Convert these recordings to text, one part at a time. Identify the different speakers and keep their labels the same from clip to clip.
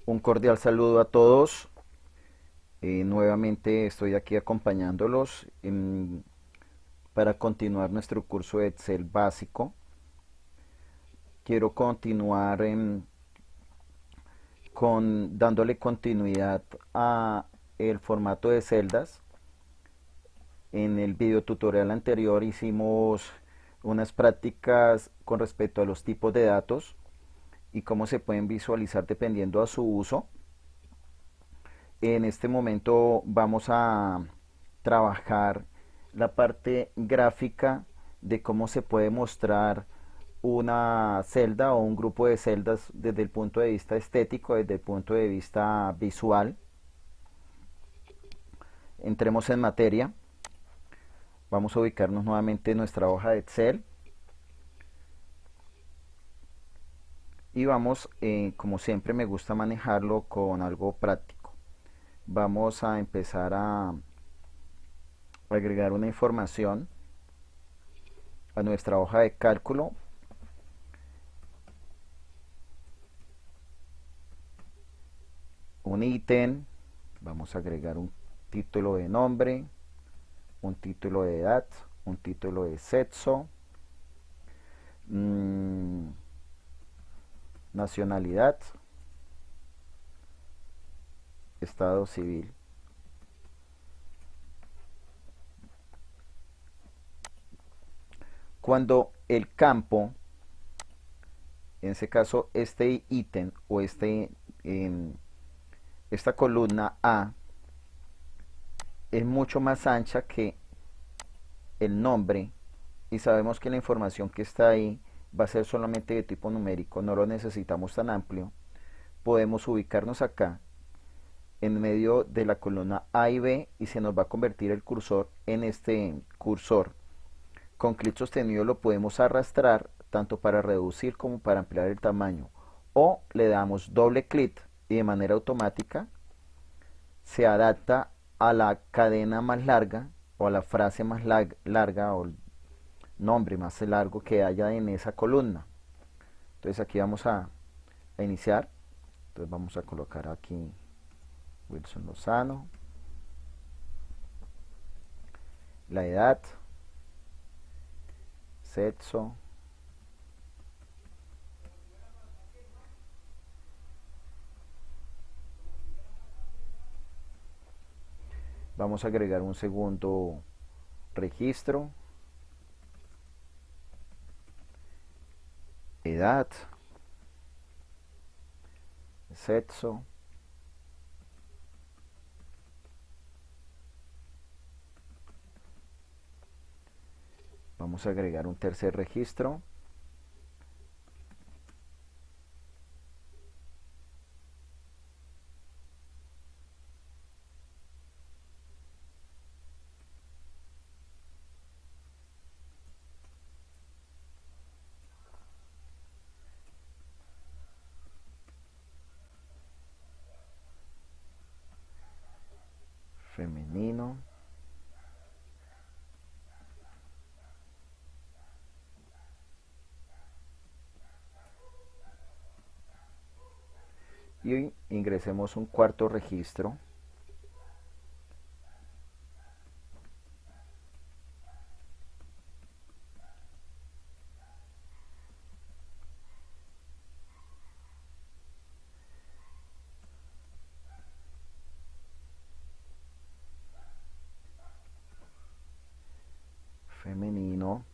Speaker 1: Un cordial saludo a todos. Nuevamente estoy aquí acompañándolos para continuar nuestro curso de Excel básico. Quiero continuar dándole continuidad a el formato de celdas. En el video tutorial anterior hicimos unas prácticas con respecto a los tipos de datos y cómo se pueden visualizar dependiendo a su uso. En este momento vamos a trabajar la parte gráfica de cómo se puede mostrar una celda o un grupo de celdas desde el punto de vista estético, desde el punto de vista visual. Entremos en materia. Vamos a ubicarnos nuevamente en nuestra hoja de Excel y vamos, como siempre me gusta manejarlo con algo práctico. Vamos a empezar a agregar una información a nuestra hoja de cálculo. Un ítem, vamos a agregar un título de nombre, un título de edad, un título de sexo, nacionalidad, estado civil. Cuando el campo, en este caso este ítem o esta columna A, es mucho más ancha que el nombre y sabemos que la información que está ahí va a ser solamente de tipo numérico, no lo necesitamos tan amplio, podemos ubicarnos acá en medio de la columna A y B y se nos va a convertir el cursor en este cursor. Con clic sostenido lo podemos arrastrar tanto para reducir como para ampliar el tamaño, o le damos doble clic y de manera automática se adapta a la cadena más larga o a la frase más larga o el nombre más largo que haya en esa columna. Entonces aquí vamos a iniciar. Entonces vamos a colocar aquí Wilson Lozano, la edad, sexo, vamos a agregar un segundo registro, edad, sexo, vamos a agregar un tercer registro, femenino, y ingresemos un cuarto registro. Femenino,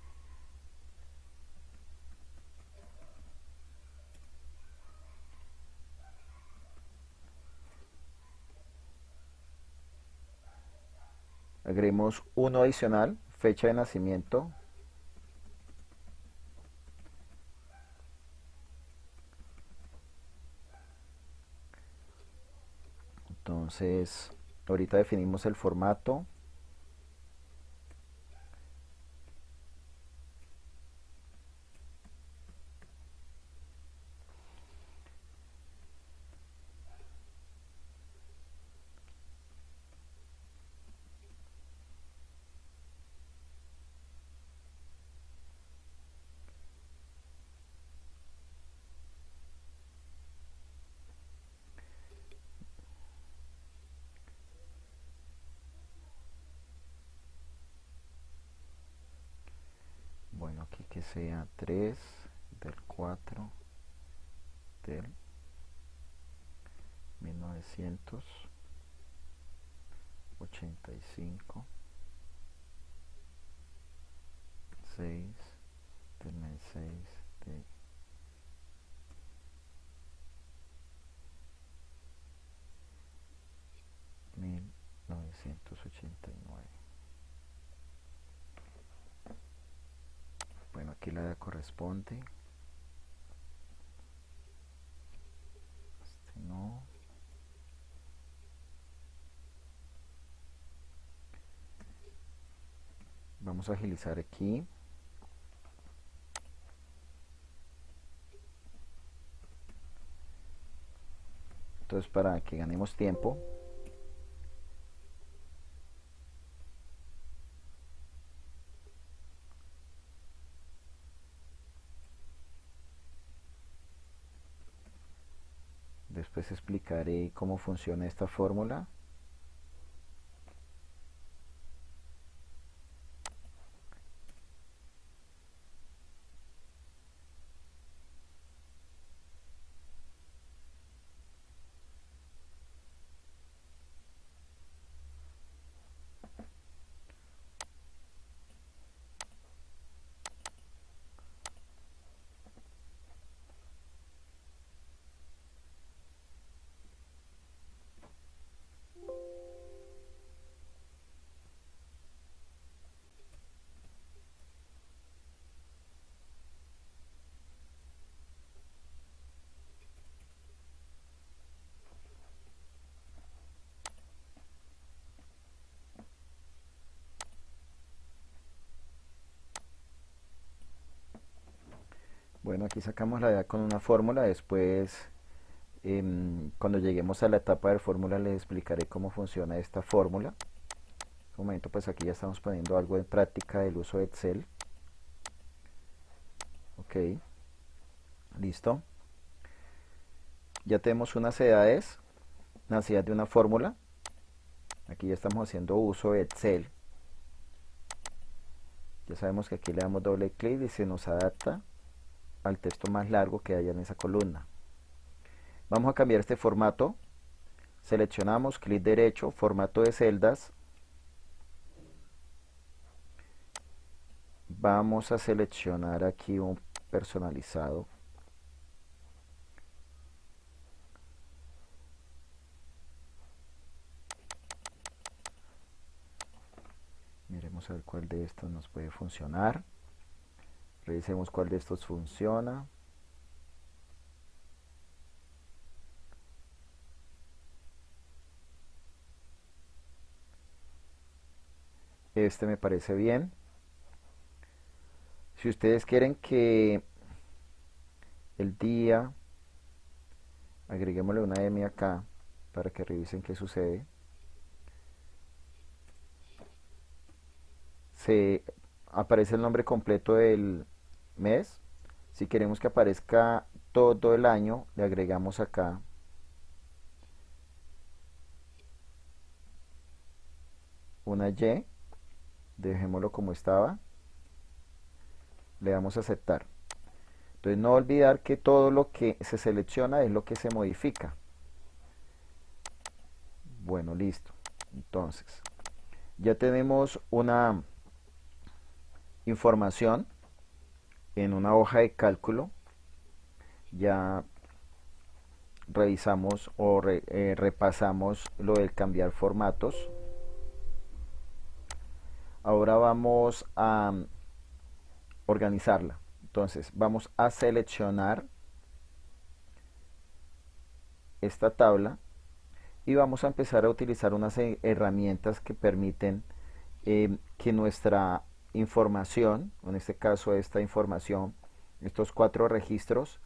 Speaker 1: agregemos uno adicional, fecha de nacimiento, entonces ahorita definimos el formato, que sea 3 del 4 del 1985, 6 del mes 6 de 1989. Bueno, aquí la edad corresponde. Este no. Vamos a agilizar aquí. Entonces, para que ganemos tiempo, después explicaré cómo funciona esta fórmula. Bueno, aquí sacamos la edad con una fórmula. Después, cuando lleguemos a la etapa de fórmula, les explicaré cómo funciona esta fórmula. En este momento, pues aquí ya estamos poniendo algo en práctica del uso de Excel. Ok, listo. Ya tenemos unas edades nacidas de una fórmula. Aquí ya estamos haciendo uso de Excel. Ya sabemos que aquí le damos doble clic y se nos adapta al texto más largo que haya en esa columna. Vamos a cambiar este formato. Seleccionamos, clic derecho, formato de celdas. Vamos a seleccionar aquí un personalizado. Miremos a ver cuál de estos nos puede funcionar. Revisemos cuál de estos funciona. Este me parece bien. Si ustedes quieren que el día, agreguémosle una M acá para que revisen qué sucede. Se aparece el nombre completo del mes. Si queremos que aparezca todo el año, le agregamos acá una Y, dejémoslo como estaba, le damos a aceptar. Entonces no olvidar que todo lo que se selecciona es lo que se modifica. Bueno, listo. Entonces, ya tenemos una información en una hoja de cálculo. Ya revisamos o repasamos lo del cambiar formatos. Ahora vamos a organizarla. Entonces vamos a seleccionar esta tabla y vamos a empezar a utilizar unas herramientas que permiten que nuestra información, en este caso esta información, estos 4 registros,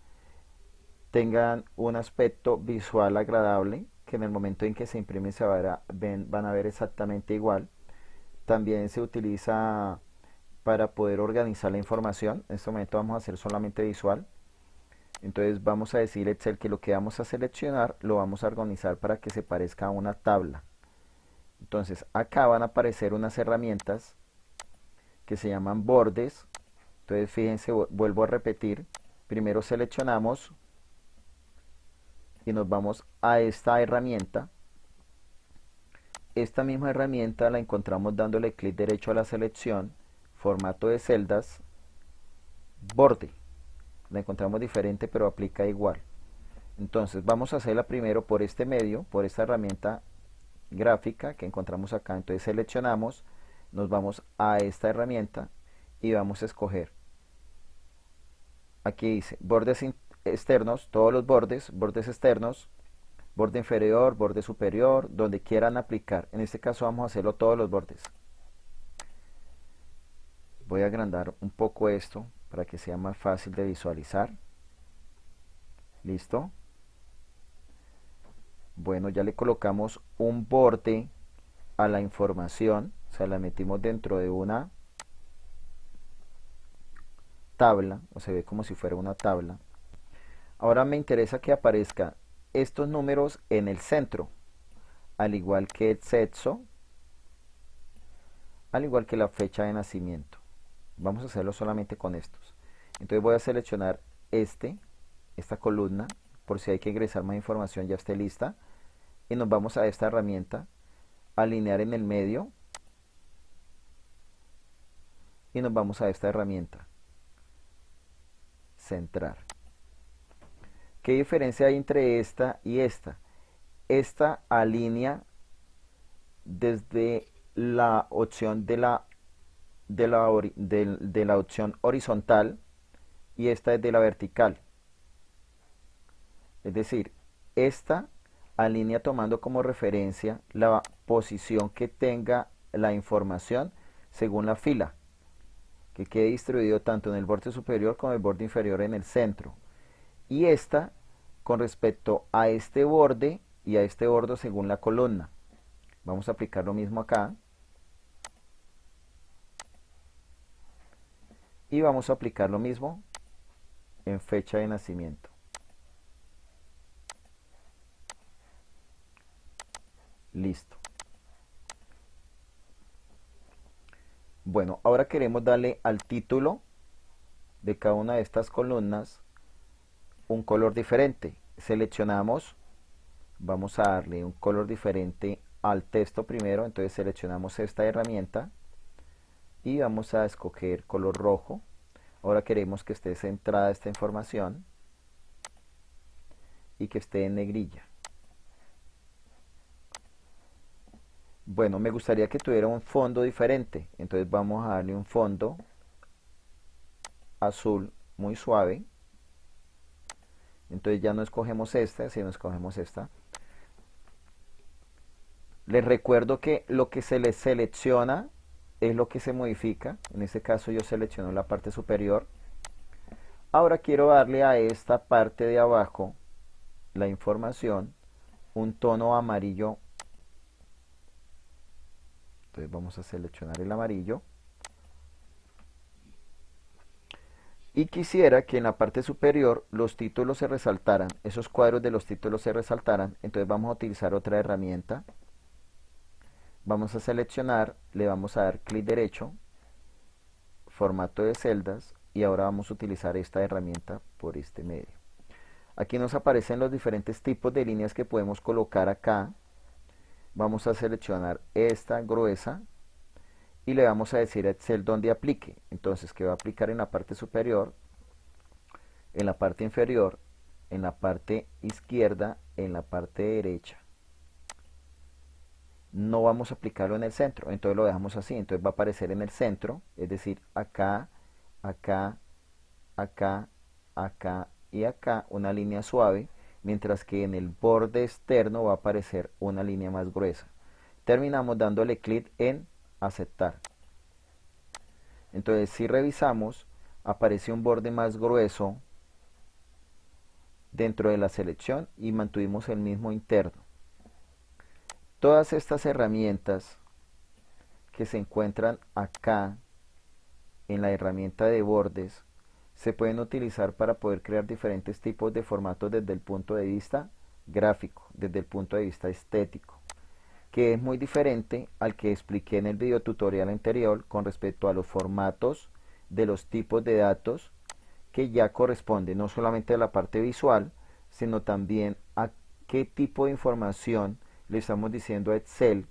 Speaker 1: tengan un aspecto visual agradable, que en el momento en que se imprimen van a ver exactamente igual. También se utiliza para poder organizar la información. En este momento vamos a hacer solamente visual. Entonces vamos a decir Excel que lo que vamos a seleccionar lo vamos a organizar para que se parezca a una tabla. Entonces acá van a aparecer unas herramientas que se llaman bordes Entonces fíjense, vuelvo a repetir, primero seleccionamos y nos vamos a esta herramienta. Esta misma herramienta la encontramos dándole clic derecho a la selección, formato de celdas, borde. La encontramos diferente pero aplica igual. Entonces vamos a hacerla primero por este medio, por esta herramienta gráfica que encontramos acá. Entonces seleccionamos, nos vamos a esta herramienta y vamos a escoger. Aquí dice bordes externos, todos los bordes, bordes externos, borde inferior, borde superior, donde quieran aplicar. En este caso vamos a hacerlo todos los bordes. Voy a agrandar un poco esto para que sea más fácil de visualizar. Listo. Bueno, ya le colocamos un borde a la información, o sea, la metimos dentro de una tabla, o se ve como si fuera una tabla. Ahora me interesa que aparezca estos números en el centro, al igual que el sexo, al igual que la fecha de nacimiento. Vamos a hacerlo solamente con estos. Entonces voy a seleccionar esta columna, por si hay que ingresar más información ya esté lista, y nos vamos a esta herramienta, alinear en el medio, y nos vamos a esta herramienta, centrar. ¿Qué diferencia hay entre esta y esta? Esta alinea desde la opción de la opción horizontal y esta es de la vertical. Es decir, esta alinea tomando como referencia la posición que tenga la información según la fila, que quede distribuido tanto en el borde superior como en el borde inferior en el centro. Y esta con respecto a este borde y a este borde según la columna. Vamos a aplicar lo mismo acá. Y vamos a aplicar lo mismo en fecha de nacimiento. Listo. Bueno, ahora queremos darle al título de cada una de estas columnas un color diferente. Seleccionamos, vamos a darle un color diferente al texto primero, entonces seleccionamos esta herramienta y vamos a escoger color rojo. Ahora queremos que esté centrada esta información y que esté en negrilla. Bueno, me gustaría que tuviera un fondo diferente, entonces vamos a darle un fondo azul muy suave. Entonces ya no escogemos esta, sino escogemos esta. Les recuerdo que lo que se les selecciona es lo que se modifica. En este caso yo selecciono la parte superior. Ahora quiero darle a esta parte de abajo, la información, un tono amarillo. Entonces vamos a seleccionar el amarillo. Y quisiera que en la parte superior los títulos se resaltaran, esos cuadros de los títulos se resaltaran. Entonces vamos a utilizar otra herramienta. Vamos a seleccionar, le vamos a dar clic derecho, formato de celdas, y ahora vamos a utilizar esta herramienta por este medio. Aquí nos aparecen los diferentes tipos de líneas que podemos colocar acá. Vamos a seleccionar esta gruesa y le vamos a decir a Excel dónde aplique. Entonces, que va a aplicar en la parte superior, en la parte inferior, en la parte izquierda, en la parte derecha. No vamos a aplicarlo en el centro, entonces lo dejamos así. Entonces va a aparecer en el centro, es decir, acá, acá, acá, acá y acá una línea suave, mientras que en el borde externo va a aparecer una línea más gruesa. Terminamos dándole clic en aceptar. Entonces si revisamos, aparece un borde más grueso dentro de la selección y mantuvimos el mismo interno. Todas estas herramientas que se encuentran acá en la herramienta de bordes se pueden utilizar para poder crear diferentes tipos de formatos desde el punto de vista gráfico, desde el punto de vista estético, que es muy diferente al que expliqué en el video tutorial anterior con respecto a los formatos de los tipos de datos que ya corresponde no solamente a la parte visual, sino también a qué tipo de información le estamos diciendo a Excel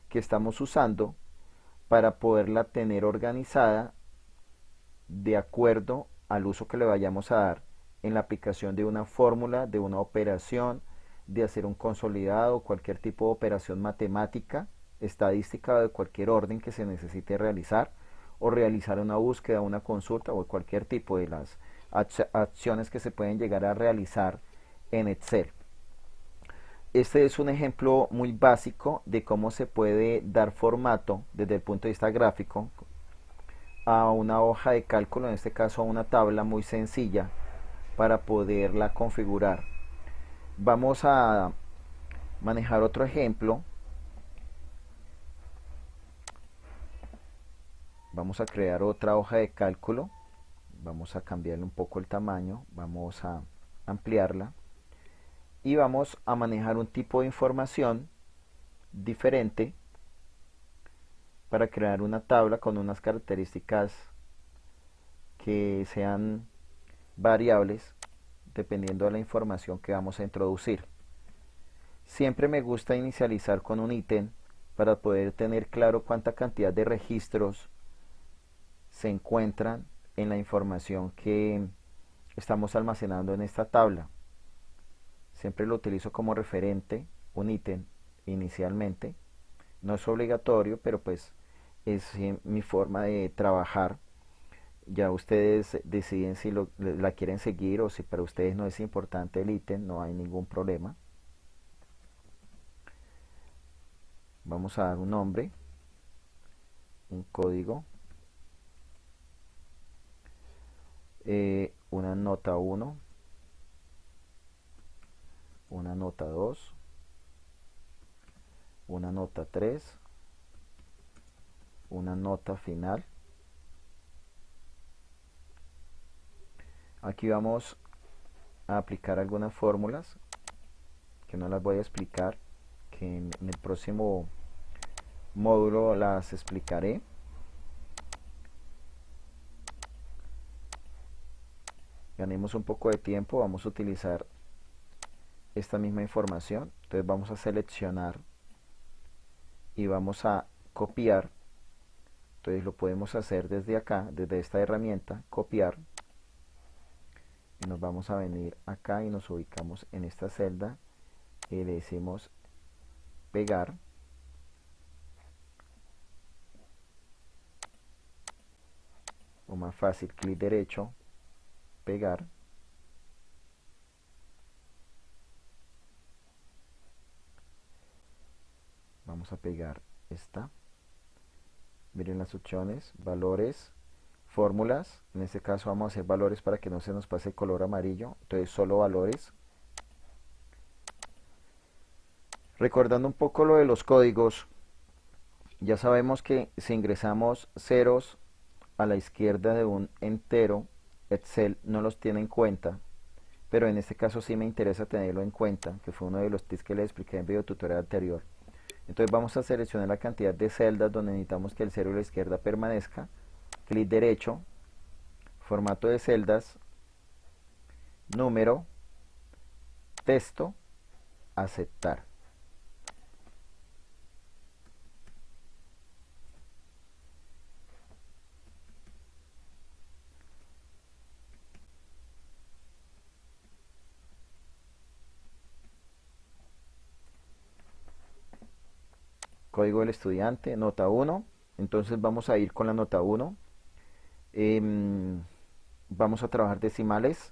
Speaker 1: que estamos usando para poderla tener organizada de acuerdo al uso que le vayamos a dar en la aplicación de una fórmula, de una operación, de hacer un consolidado, cualquier tipo de operación matemática, estadística o de cualquier orden que se necesite realizar, o realizar una búsqueda, una consulta o cualquier tipo de las acciones que se pueden llegar a realizar en Excel. Este es un ejemplo muy básico de cómo se puede dar formato desde el punto de vista gráfico a una hoja de cálculo, en este caso a una tabla muy sencilla para poderla configurar. Vamos a manejar otro ejemplo. Vamos a crear otra hoja de cálculo. Vamos a cambiarle un poco el tamaño. Vamos a ampliarla. Y vamos a manejar un tipo de información diferente para crear una tabla con unas características que sean variables dependiendo de la información que vamos a introducir. Siempre me gusta inicializar con un ítem para poder tener claro cuánta cantidad de registros se encuentran en la información que estamos almacenando en esta tabla. Siempre lo utilizo como referente, un ítem inicialmente. No es obligatorio, pero pues es mi forma de trabajar. Ya ustedes deciden si la quieren seguir o si para ustedes no es importante el ítem, no hay ningún problema. Vamos a dar un nombre, un código, una nota 1, una nota 2, una nota 3, una nota final. Aquí vamos a aplicar algunas fórmulas que no las voy a explicar, que en el próximo módulo las explicaré. Ganemos un poco de tiempo, vamos a utilizar esta misma información. Entonces vamos a seleccionar y vamos a copiar. Entonces lo podemos hacer desde acá, desde esta herramienta, copiar. Y nos vamos a venir acá y nos ubicamos en esta celda y le decimos pegar. O más fácil, clic derecho, pegar. Vamos a pegar esta. Miren las opciones, valores, fórmulas. En este caso vamos a hacer valores para que no se nos pase el color amarillo. Entonces solo valores. Recordando un poco lo de los códigos, ya sabemos que si ingresamos ceros a la izquierda de un entero, Excel no los tiene en cuenta, pero en este caso sí me interesa tenerlo en cuenta, que fue uno de los tips que les expliqué en el video tutorial anterior. Entonces vamos a seleccionar la cantidad de celdas donde necesitamos que el cero a la izquierda permanezca, clic derecho, formato de celdas, número, texto, aceptar. Código del estudiante, nota 1. Entonces vamos a ir con la nota 1. Vamos a trabajar decimales.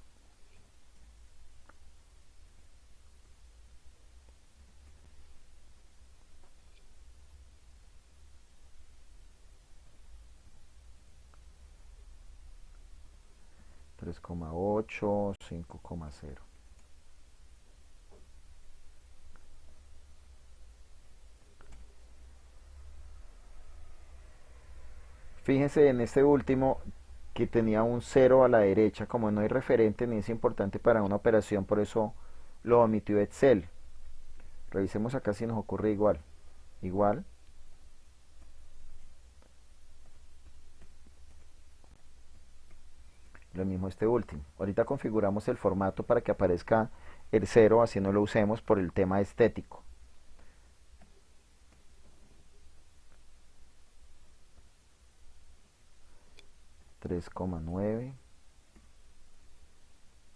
Speaker 1: Tres coma ocho, 5,0. Fíjense en este último que tenía un 0 a la derecha, como no hay referente ni es importante para una operación, por eso lo omitió Excel. Revisemos acá si nos ocurre igual. Igual. lo mismo este último. Ahorita configuramos el formato para que aparezca el 0, así no lo usemos por el tema estético. $3,9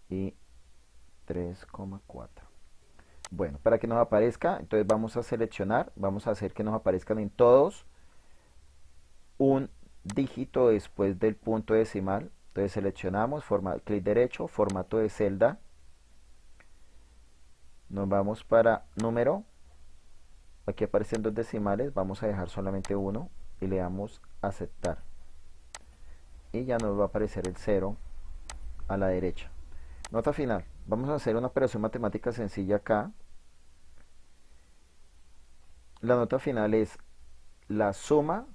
Speaker 1: y 3,4. Bueno, para que nos aparezca, entonces vamos a seleccionar, vamos a hacer que nos aparezcan en todos un dígito después del punto decimal. Entonces seleccionamos, clic derecho, formato de celda, nos vamos para número, aquí aparecen dos decimales, vamos a dejar solamente uno y le damos aceptar. Y ya nos va a aparecer el 0 a la derecha. Nota final, vamos a hacer una operación matemática sencilla acá. La nota final es la suma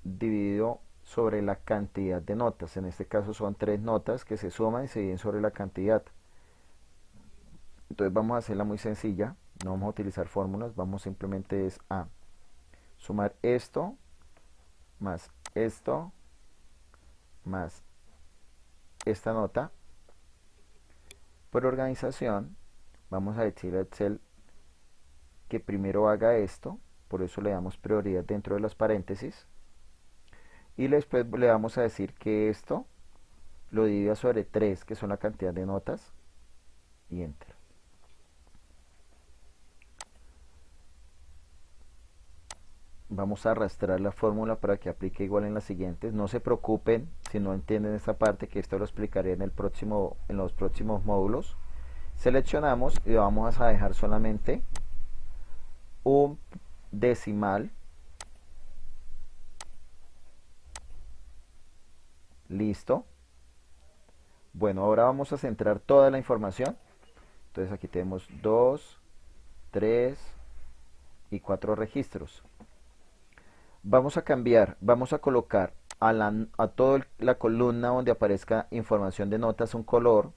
Speaker 1: dividido sobre la cantidad de notas. En este caso son 3 notas que se suman y se dividen sobre la cantidad. Entonces vamos a hacerla muy sencilla, no vamos a utilizar fórmulas, vamos simplemente a sumar esto más esta nota. Por organización vamos a decirle a Excel que primero haga esto, por eso le damos prioridad dentro de las paréntesis, y después le vamos a decir que esto lo divida sobre 3, que son la cantidad de notas, y Enter. Vamos a arrastrar la fórmula para que aplique igual en las siguientes. No se preocupen si no entienden esta parte, que esto lo explicaré en los próximos módulos. Seleccionamos y vamos a dejar solamente un decimal. Listo. Bueno, ahora vamos a centrar toda la información. Entonces aquí tenemos 2, 3 y 4 registros. Vamos a cambiar, vamos a colocar a toda la columna donde aparezca información de notas un color,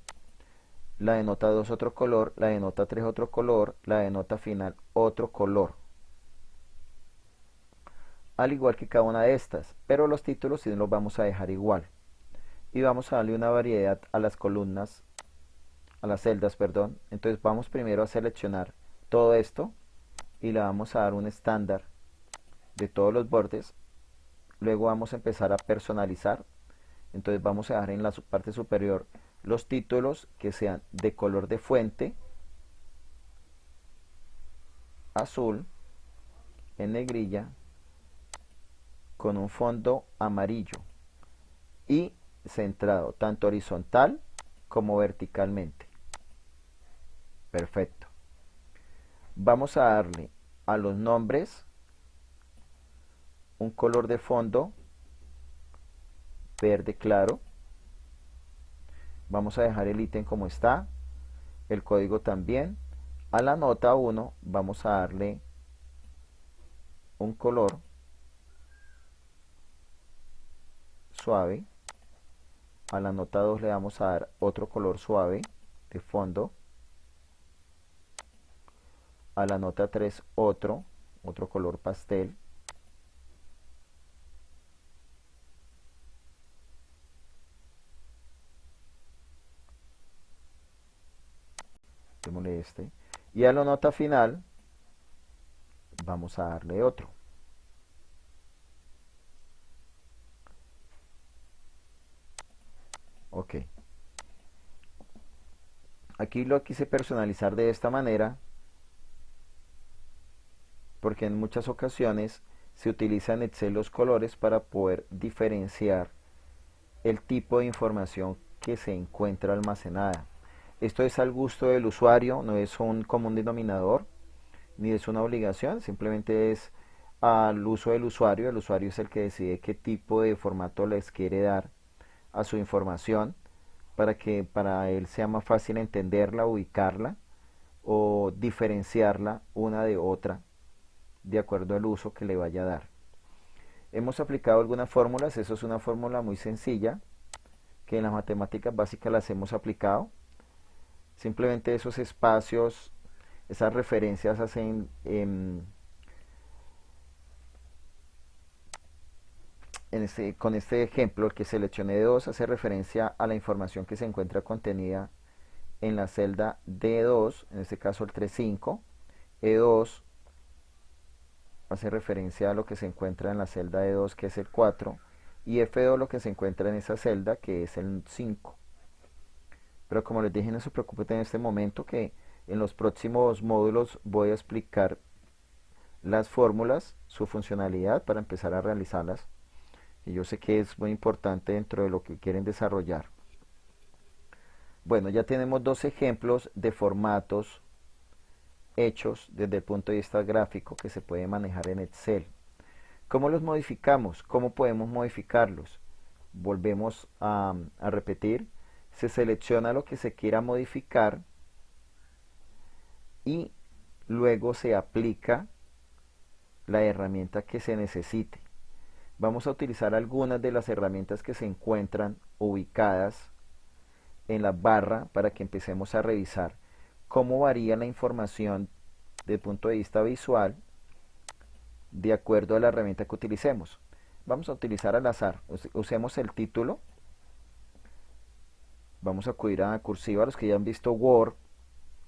Speaker 1: la de nota 2 otro color, la de nota 3 otro color, la de nota final otro color. Al igual que cada una de estas, pero los títulos sí los vamos a dejar igual. Y vamos a darle una variedad a las columnas, a las celdas, perdón. Entonces vamos primero a seleccionar todo esto y le vamos a dar un estándar de todos los bordes. Luego vamos a empezar a personalizar. Entonces vamos a dejar en la parte superior los títulos que sean de color de fuente, azul, en negrilla, con un fondo amarillo y centrado tanto horizontal como verticalmente. Perfecto. Vamos a darle a los nombres un color de fondo verde claro. Vamos a dejar el ítem como está, el código también. A la nota 1 vamos a darle un color suave. A la nota 2 le vamos a dar otro color suave de fondo. A la nota 3 otro color pastel. Démosle este. Y a la nota final vamos a darle otro. Ok. Aquí lo quise personalizar de esta manera porque en muchas ocasiones se utilizan en Excel los colores para poder diferenciar el tipo de información que se encuentra almacenada. Esto es al gusto del usuario, no es un común denominador, ni es una obligación, simplemente es al uso del usuario. El usuario es el que decide qué tipo de formato les quiere dar a su información para que para él sea más fácil entenderla, ubicarla o diferenciarla una de otra de acuerdo al uso que le vaya a dar. Hemos aplicado algunas fórmulas, eso es una fórmula muy sencilla que en las matemáticas básicas las hemos aplicado. Simplemente esos espacios, esas referencias hacen con este ejemplo, el que seleccioné D2 hace referencia a la información que se encuentra contenida en la celda D2, en este caso el 3.5. E2 hace referencia a lo que se encuentra en la celda D2, que es el 4, y F2 lo que se encuentra en esa celda, que es el 5. Pero como les dije, no se preocupen en este momento, que en los próximos módulos voy a explicar las fórmulas, su funcionalidad para empezar a realizarlas. Y yo sé que es muy importante dentro de lo que quieren desarrollar. Bueno, ya tenemos dos ejemplos de formatos hechos desde el punto de vista gráfico que se puede manejar en Excel. ¿Cómo los modificamos? ¿Cómo podemos modificarlos? Volvemos a repetir. Se selecciona lo que se quiera modificar y luego se aplica la herramienta que se necesite. Vamos a utilizar algunas de las herramientas que se encuentran ubicadas en la barra para que empecemos a revisar cómo varía la información desde el punto de vista visual de acuerdo a la herramienta que utilicemos. Vamos a utilizar al azar. Usemos el título. Vamos a acudir a cursiva. Los que ya han visto Word,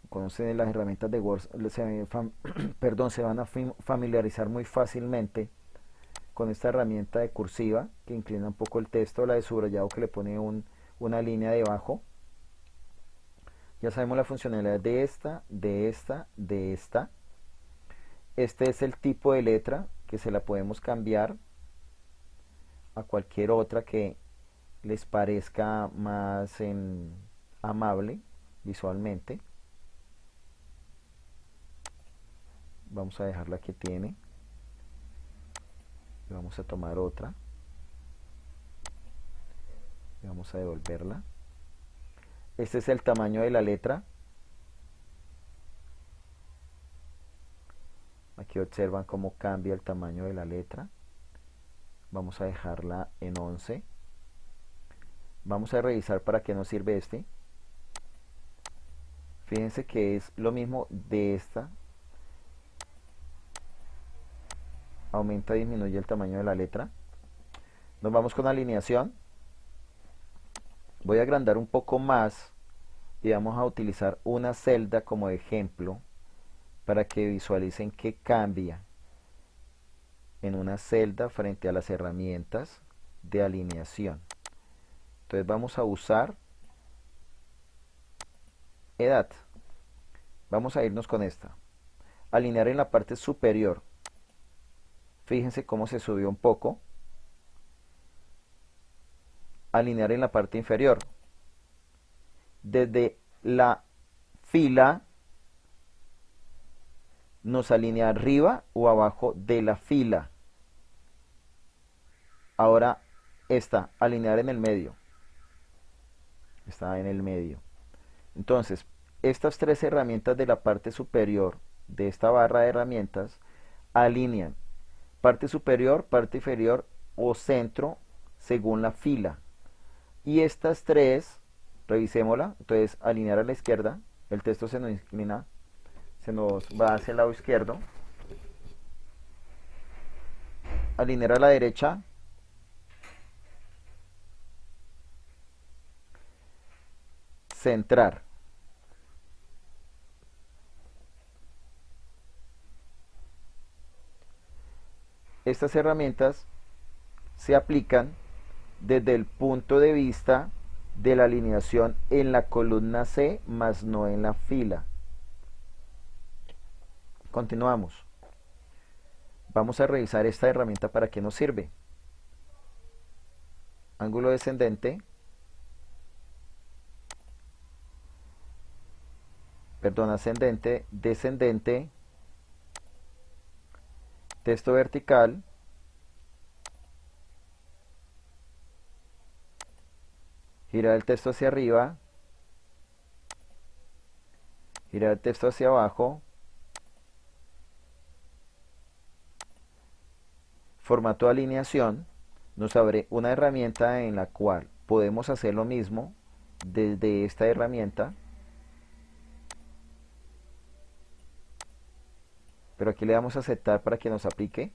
Speaker 1: conocen las herramientas de Word, se van a familiarizar muy fácilmente con esta herramienta de cursiva que inclina un poco el texto, la de subrayado que le pone una línea debajo. Ya sabemos la funcionalidad de esta, de esta, de esta. Este es el tipo de letra que se la podemos cambiar a cualquier otra que les parezca más amable visualmente. Vamos a dejar la que tiene y vamos a tomar otra y vamos a devolverla. Este es el tamaño de la letra. Aquí observan cómo cambia el tamaño de la letra. Vamos a dejarla en 11. Vamos a revisar para qué nos sirve este. Fíjense que es lo mismo de esta. Aumenta, disminuye el tamaño de la letra. Nos vamos con alineación. Voy a agrandar un poco más y vamos a utilizar una celda como ejemplo para que visualicen qué cambia en una celda frente a las herramientas de alineación. Entonces vamos a usar edad. Vamos a irnos con esta. Alinear en la parte superior. Fíjense cómo se subió un poco. Alinear en la parte inferior. Desde la fila nos alinea arriba o abajo de la fila. Ahora esta, alinear en el medio. Está en el medio. Entonces, estas tres herramientas de la parte superior de esta barra de herramientas alinean parte superior, parte inferior o centro según la fila. Y estas tres, revisémosla. Entonces, alinear a la izquierda, el texto se nos inclina, se nos va hacia el lado izquierdo. Alinear a la derecha, centrar. Estas herramientas se aplican desde el punto de vista de la alineación en la columna C, más no en la fila. Continuamos. Vamos a revisar esta herramienta para qué nos sirve. Ángulo descendente, ascendente, descendente, texto vertical, girar el texto hacia arriba, girar el texto hacia abajo, formato de alineación. Nos abre una herramienta en la cual podemos hacer lo mismo desde esta herramienta, pero aquí le damos a aceptar para que nos aplique.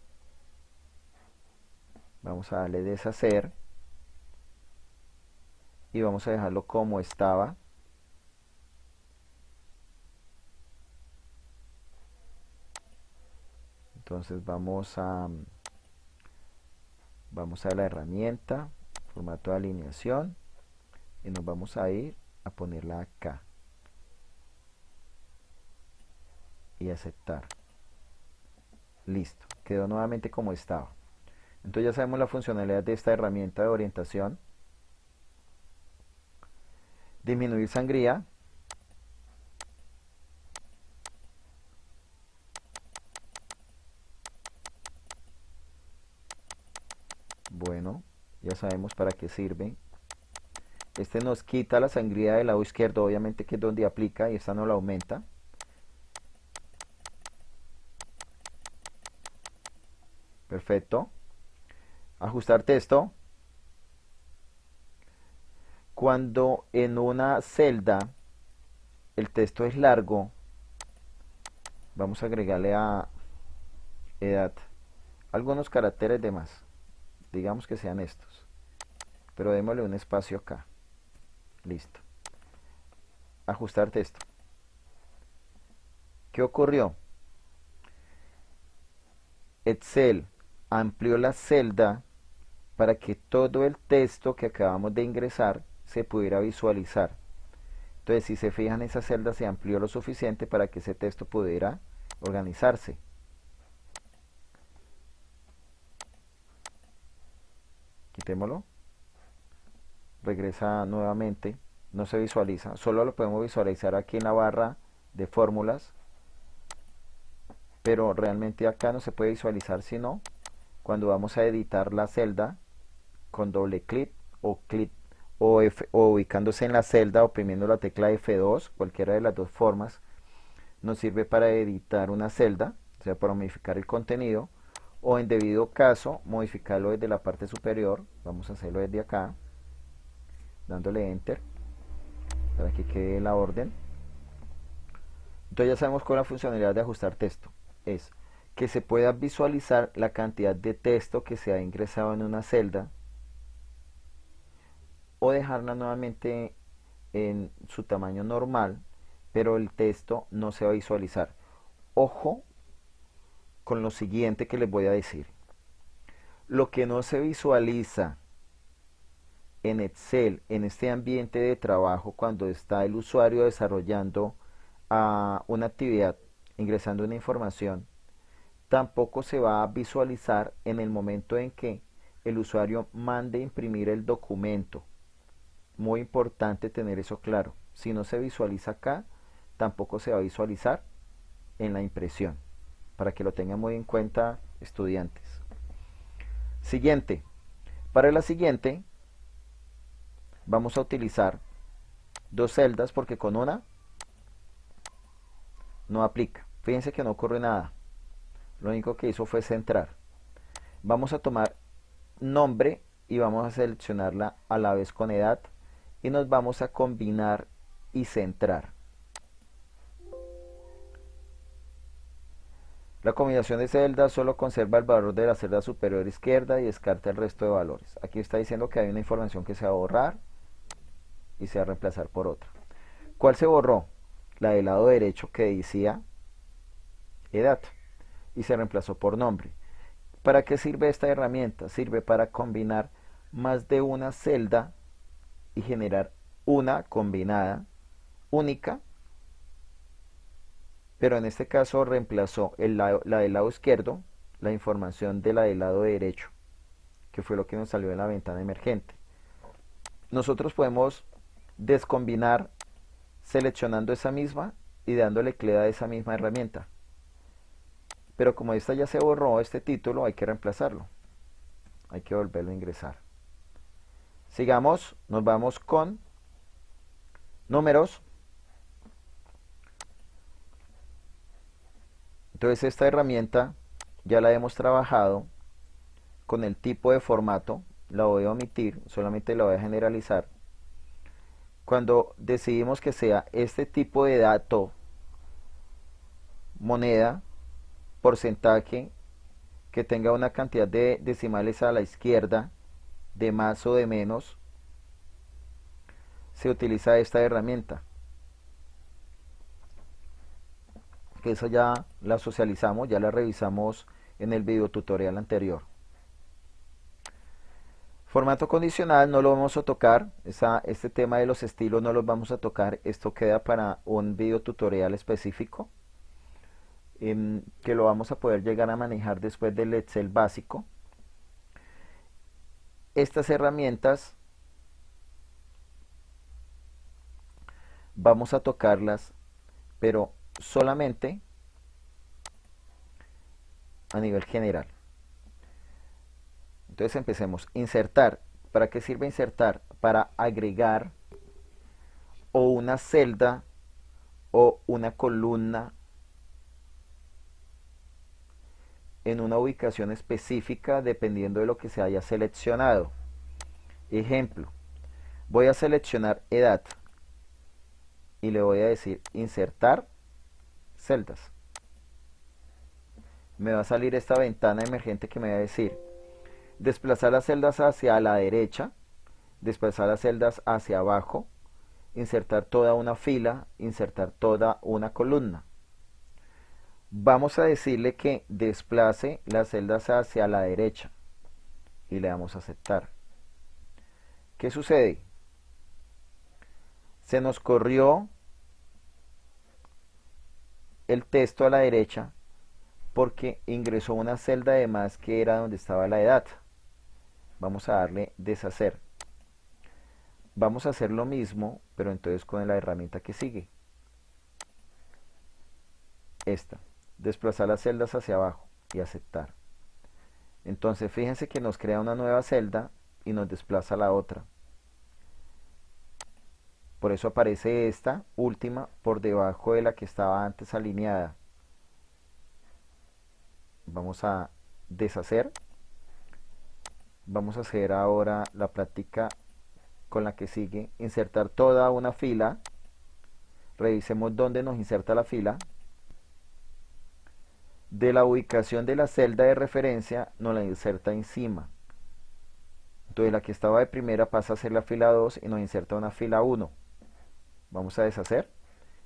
Speaker 1: Vamos a darle deshacer y vamos a dejarlo como estaba. Entonces vamos a la herramienta, formato de alineación, y nos vamos a ir a ponerla acá y aceptar. Listo, quedó nuevamente como estaba. Entonces ya sabemos la funcionalidad de esta herramienta de orientación. Disminuir sangría. Bueno, ya sabemos para qué sirve. Este nos quita la sangría del lado izquierdo, obviamente, que es donde aplica, y esta no la aumenta. Perfecto. Ajustar texto. Cuando en una celda el texto es largo, vamos a agregarle a edad algunos caracteres de más. Digamos que sean estos. Pero démosle un espacio acá. Listo. Ajustar texto. ¿Qué ocurrió? Excel amplió la celda para que todo el texto que acabamos de ingresar se pudiera visualizar. Entonces, si se fijan, esa celda se amplió lo suficiente para que ese texto pudiera organizarse. Quitémoslo. Regresa nuevamente. No se visualiza. Solo lo podemos visualizar aquí en la barra de fórmulas. Pero realmente acá no se puede visualizar sino cuando vamos a editar la celda con doble clic o ubicándose en la celda oprimiendo la tecla F2, cualquiera de las dos formas nos sirve para editar una celda, o sea, para modificar el contenido, o en debido caso modificarlo desde la parte superior. Vamos a hacerlo desde acá, dándole enter para que quede la orden. Entonces ya sabemos con la funcionalidad de ajustar texto es que se pueda visualizar la cantidad de texto que se ha ingresado en una celda o dejarla nuevamente en su tamaño normal, pero el texto no se va a visualizar. Ojo con lo siguiente que les voy a decir. Lo que no se visualiza en Excel, en este ambiente de trabajo, cuando está el usuario desarrollando una actividad, ingresando una información, tampoco se va a visualizar en el momento en que el usuario mande imprimir el documento. Muy importante tener eso claro. Si no se visualiza acá, tampoco se va a visualizar en la impresión, para que lo tengan muy en cuenta, estudiantes. Siguiente. Para la siguiente vamos a utilizar dos celdas porque con una no aplica. Fíjense que no ocurre nada. Lo único que hizo fue centrar. Vamos a tomar nombre y vamos a seleccionarla a la vez con edad y nos vamos a combinar y centrar. La combinación de celdas solo conserva el valor de la celda superior izquierda y descarta el resto de valores. Aquí está diciendo que hay una información que se va a borrar y se va a reemplazar por otra. ¿Cuál se borró? La del lado derecho que decía edad y se reemplazó por nombre. ¿Para qué sirve esta herramienta? Sirve para combinar más de una celda y generar una combinada única, pero en este caso reemplazó la del lado izquierdo, la información de la del lado derecho, que fue lo que nos salió en la ventana emergente. Nosotros podemos descombinar seleccionando esa misma y dándole clic a esa misma herramienta. Pero como esta ya se borró, este título, hay que reemplazarlo. Hay que volverlo a ingresar. Sigamos, nos vamos con números. Entonces esta herramienta ya la hemos trabajado con el tipo de formato. La voy a omitir, solamente la voy a generalizar. Cuando decidimos que sea este tipo de dato, moneda, porcentaje, que tenga una cantidad de decimales a la izquierda, de más o de menos, se utiliza esta herramienta. Que esa ya la socializamos, ya la revisamos en el video tutorial anterior. Formato condicional no lo vamos a tocar, este tema de los estilos no los vamos a tocar, esto queda para un video tutorial específico que lo vamos a poder llegar a manejar después del Excel básico. Estas herramientas vamos a tocarlas, pero solamente a nivel general. Entonces empecemos. Insertar. ¿Para qué sirve insertar? Para agregar o una celda o una columna en una ubicación específica dependiendo de lo que se haya seleccionado. Ejemplo, voy a seleccionar edad y le voy a decir insertar celdas. Me va a salir esta ventana emergente que me va a decir desplazar las celdas hacia la derecha, desplazar las celdas hacia abajo, insertar toda una fila, insertar toda una columna. Vamos a decirle que desplace las celdas hacia la derecha y le damos a aceptar. ¿Qué sucede? Se nos corrió el texto a la derecha porque ingresó una celda de más que era donde estaba la edad. Vamos a darle deshacer. Vamos a hacer lo mismo, pero entonces con la herramienta que sigue. Esta. Desplazar las celdas hacia abajo y aceptar. Entonces fíjense que nos crea una nueva celda y nos desplaza la otra. Por eso aparece esta última por debajo de la que estaba antes alineada. Vamos a deshacer. Vamos a hacer ahora la práctica con la que sigue. Insertar toda una fila. Revisemos dónde nos inserta la fila. De la ubicación de la celda de referencia nos la inserta encima. Entonces la que estaba de primera pasa a ser la fila 2 y nos inserta una fila 1. Vamos a deshacer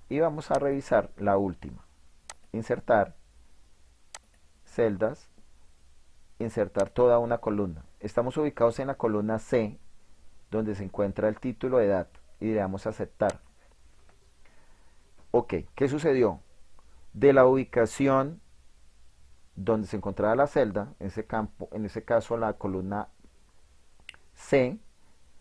Speaker 1: y vamos a revisar la última. Insertar celdas, insertar toda una columna. Estamos ubicados en la columna C, donde se encuentra el título de edad, y le damos a aceptar. Ok, ¿qué sucedió? De la ubicación donde se encontraba la celda, en ese campo, en ese caso la columna C,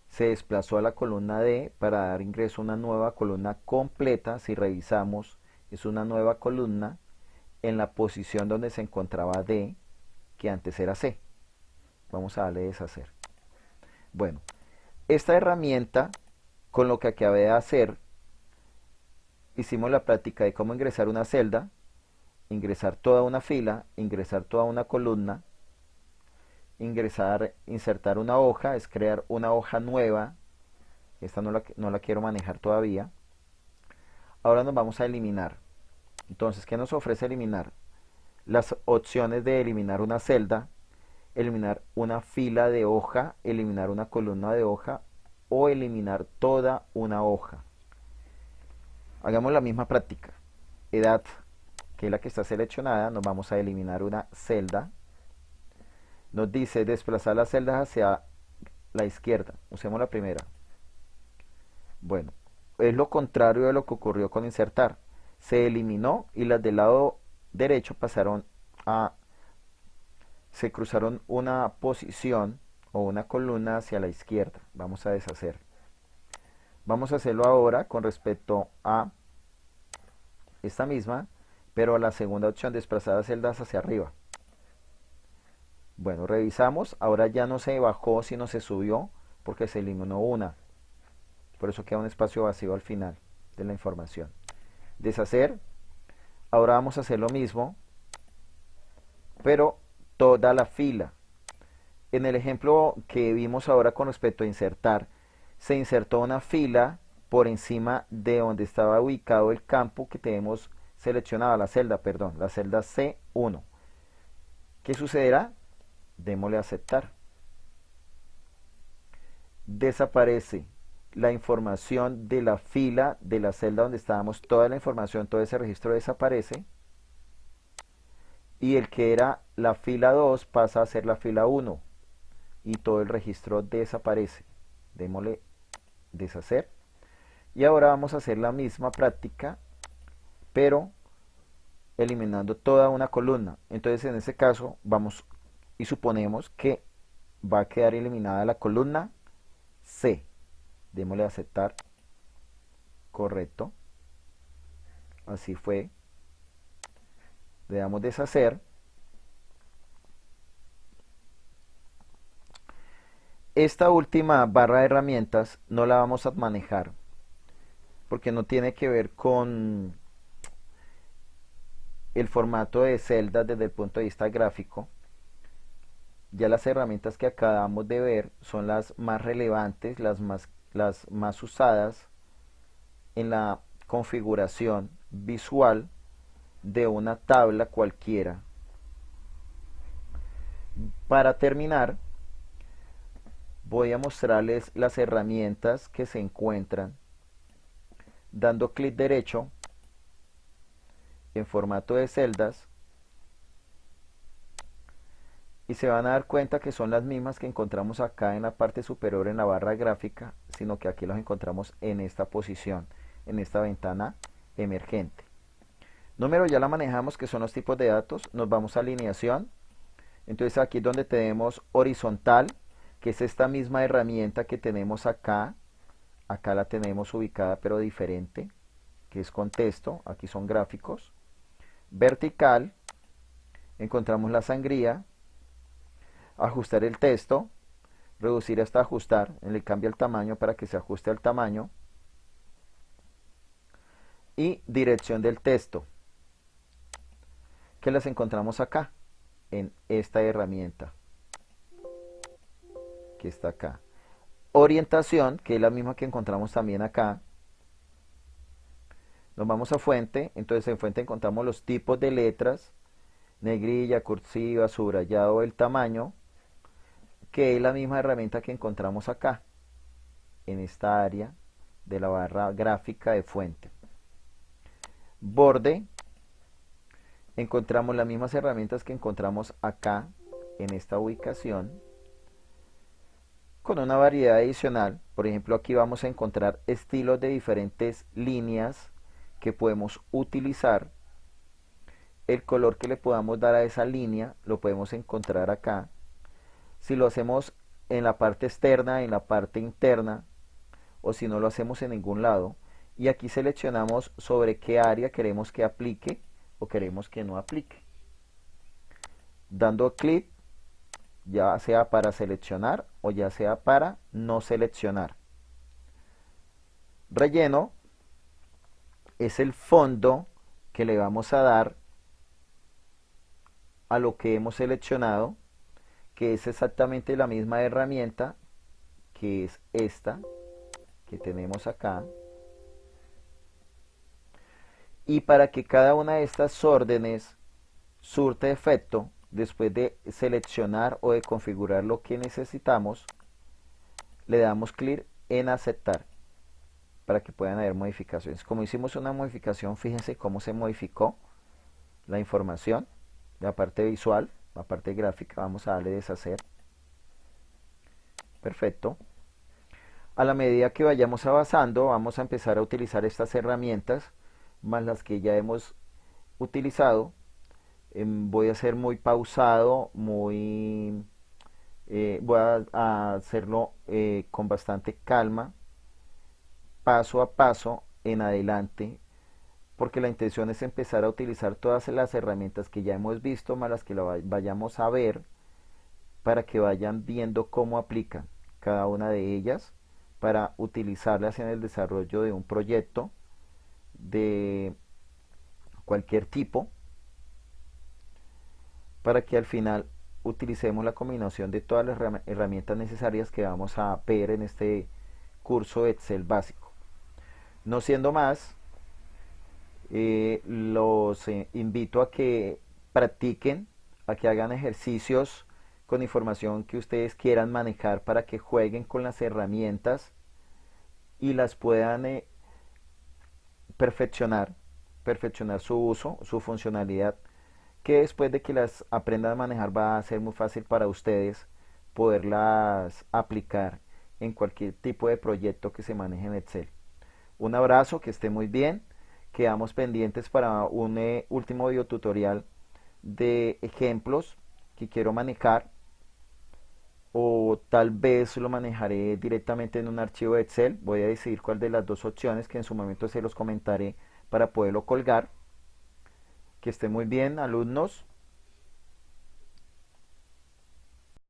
Speaker 1: se desplazó a la columna D para dar ingreso a una nueva columna completa. Si revisamos, es una nueva columna en la posición donde se encontraba D, que antes era C. Vamos a darle deshacer. Bueno, esta herramienta, con lo que acabé de hacer, hicimos la práctica de cómo ingresar una celda, ingresar toda una fila, ingresar toda una columna, insertar una hoja, es crear una hoja nueva. Esta no la quiero manejar todavía. Ahora nos vamos a eliminar. Entonces, ¿qué nos ofrece eliminar? Las opciones de eliminar una celda, eliminar una fila de hoja, eliminar una columna de hoja o eliminar toda una hoja. Hagamos la misma práctica. Edad, que es la que está seleccionada, nos vamos a eliminar una celda. Nos dice desplazar las celdas hacia la izquierda. Usemos la primera. Bueno, es lo contrario de lo que ocurrió con insertar. Se eliminó y las del lado derecho se cruzaron una posición o una columna hacia la izquierda. Vamos a deshacer. Vamos a hacerlo ahora con respecto a esta misma, pero a la segunda opción, desplazar las celdas hacia arriba. Bueno, revisamos. Ahora ya no se bajó, sino se subió porque se eliminó una. Por eso queda un espacio vacío al final de la información. Deshacer. Ahora vamos a hacer lo mismo, pero toda la fila. En el ejemplo que vimos ahora con respecto a insertar, se insertó una fila por encima de donde estaba ubicado el campo que tenemos seleccionado, la celda C1. ¿Qué sucederá? Démosle a aceptar. Desaparece la información de la fila de la celda donde estábamos, toda la información, todo ese registro desaparece, y el que era la fila 2 pasa a ser la fila 1 y todo el registro desaparece. Démosle deshacer. Y ahora vamos a hacer la misma práctica, pero eliminando toda una columna. Entonces en este caso vamos y suponemos que va a quedar eliminada la columna C. Démosle a aceptar. Correcto. Así fue. Le damos deshacer. Esta última barra de herramientas no la vamos a manejar porque no tiene que ver con el formato de celdas desde el punto de vista gráfico. Ya las herramientas que acabamos de ver son las más relevantes, las más usadas en la configuración visual de una tabla cualquiera. Para terminar, voy a mostrarles las herramientas que se encuentran dando clic derecho en formato de celdas, y se van a dar cuenta que son las mismas que encontramos acá en la parte superior en la barra gráfica, sino que aquí las encontramos en esta posición, en esta ventana emergente. Número ya la manejamos, que son los tipos de datos. Nos vamos a alineación. Entonces aquí es donde tenemos horizontal, que es esta misma herramienta que tenemos acá. Acá la tenemos ubicada pero diferente, que es contexto. Aquí son gráficos. Vertical, encontramos la sangría. Ajustar el texto, reducir hasta ajustar, le cambia el tamaño para que se ajuste al tamaño. Y dirección del texto, que las encontramos acá, en esta herramienta, que está acá. Orientación, que es la misma que encontramos también acá. Nos vamos a fuente, entonces en fuente encontramos los tipos de letras, negrilla, cursiva, subrayado, el tamaño, que es la misma herramienta que encontramos acá, en esta área de la barra gráfica de fuente. Borde, encontramos las mismas herramientas que encontramos acá, en esta ubicación, con una variedad adicional. Por ejemplo, aquí vamos a encontrar estilos de diferentes líneas que podemos utilizar. El color que le podamos dar a esa línea lo podemos encontrar acá. Si lo hacemos en la parte externa, en la parte interna, o si no lo hacemos en ningún lado. Y aquí seleccionamos sobre qué área queremos que aplique o queremos que no aplique. Dando clic, ya sea para seleccionar o ya sea para no seleccionar. Relleno es el fondo que le vamos a dar a lo que hemos seleccionado, que es exactamente la misma herramienta, que es esta que tenemos acá. Y para que cada una de estas órdenes surta efecto, después de seleccionar o de configurar lo que necesitamos, le damos clic en aceptar para que puedan haber modificaciones. Como hicimos una modificación, fíjense cómo se modificó la información, la parte visual, la parte gráfica. Vamos a darle deshacer. Perfecto. A la medida que vayamos avanzando, vamos a empezar a utilizar estas herramientas, más las que ya hemos utilizado. Voy a ser muy pausado, voy a hacerlo con bastante calma, paso a paso en adelante, porque la intención es empezar a utilizar todas las herramientas que ya hemos visto, más las que vayamos a ver, para que vayan viendo cómo aplican cada una de ellas, para utilizarlas en el desarrollo de un proyecto de cualquier tipo, para que al final utilicemos la combinación de todas las herramientas necesarias que vamos a ver en este curso Excel básico. No siendo más, los invito a que practiquen a que hagan ejercicios con información que ustedes quieran manejar para que jueguen con las herramientas y las puedan perfeccionar, perfeccionar su uso, su funcionalidad, que después de que las aprendan a manejar va a ser muy fácil para ustedes poderlas aplicar en cualquier tipo de proyecto que se maneje en Excel. Un abrazo, que esté muy bien. Quedamos pendientes para un último videotutorial de ejemplos que quiero manejar, o tal vez lo manejaré directamente en un archivo de Excel. Voy a decidir cuál de las dos opciones, que en su momento se los comentaré para poderlo colgar. Que esté muy bien, alumnos.